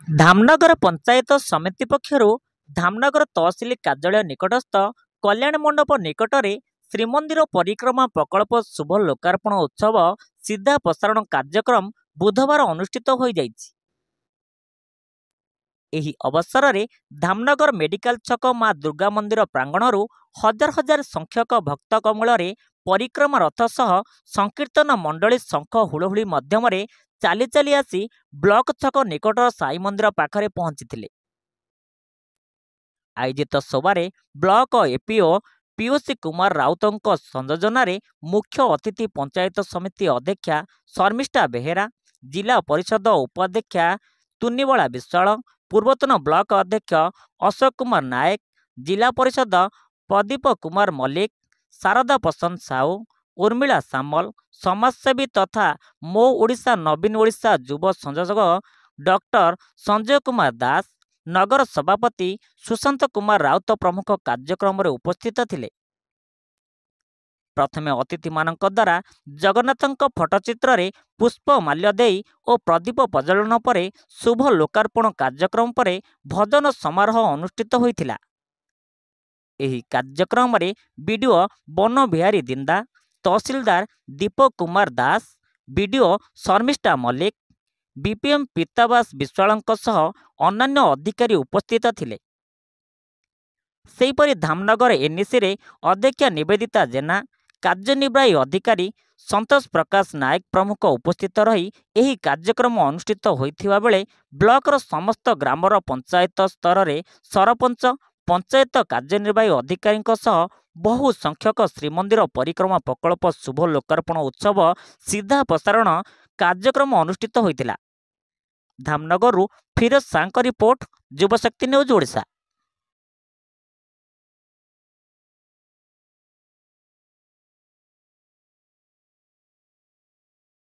धामनगर पंचायत समिति पक्षरु धामनगर तहसिल कार्यालय निकटस्थ कल्याण मंडप निकटरे श्रीमंदिर परिक्रमा प्रकल्प शुभ लोकार्पण उत्सव सीधा प्रसारण कार्यक्रम बुधवार अनुष्ठित हो जाइछि। एही अवसर में धामनगर मेडिकल छक माँ दुर्गा मंदिर प्रांगणरू हजार हजार संख्यक भक्त कमल परिक्रमा रथ सह संकीर्तन मंडली शंख हुड़हुड़ी मध्यम चाली चाली आसी ब्लॉक छक निकटर साई मंदिर पाखरे पहुंची। आयोजित सभारे ब्लॉक एपीओ पीयूष कुमार राउतों संयोजन मुख्य अतिथि पंचायत समिति अध्यक्षा शर्मिष्ठा बेहेरा, जिला परिषद उपाध्यक्षा तुनिबला विश्वाल, पूर्वतन ब्लॉक अध्यक्ष अशोक कुमार नायक, जिला परिषद प्रदीप कुमार मल्लिक, शारदा प्रसन्न साहू, उर्मिला सामल, समाजसेवी तथा मो ओडिशा नवीन ओडिशा युव संयोजक डॉक्टर संजय कुमार दास, नगर सभापति सुशांत कुमार राउत प्रमुख कार्यक्रम उपस्थित थिले। प्रथमे अतिथि मानक द्वारा जगन्नाथ फटचित्र रे पुष्प माल्य देई और प्रदीप प्रज्वलन पर शुभ लोकार्पण कार्यक्रम पर भजन समारोह अनुष्ठित होइथिला। एही कार्यक्रम रे बीडीओ बन बिहारी दिंदा, तहसीलदार दीपक कुमार दास, बीडीओ शर्मिष्ठा मल्लिक, बीपीएम पीतावास विश्वालଙ୍କ सह अन्यान्य अधिकारी उपस्थित थिले। सेहीपरि धामनगर एनईसी रे अध्यक्षा निवेदिता जेना, कार्यनिर्वाही अधिकारी संतोष प्रकाश नायक प्रमुख उपस्थित रही एही कार्यक्रम अनुष्ठित होइथिबा बेले ब्लॉकर समस्त ग्रामर पंचायत स्तर रे सरपंच, पंचायत कार्यनिर्वाही अधिकारी सह बहु संख्यक श्रीमंदिर परिक्रमा प्रकल्प शुभ लोकार्पण उत्सव सीधा प्रसारण कार्यक्रम अनुष्ठित होइथिला। Dhamnagar Firoz Sank report, Yuvashakti news Odisha.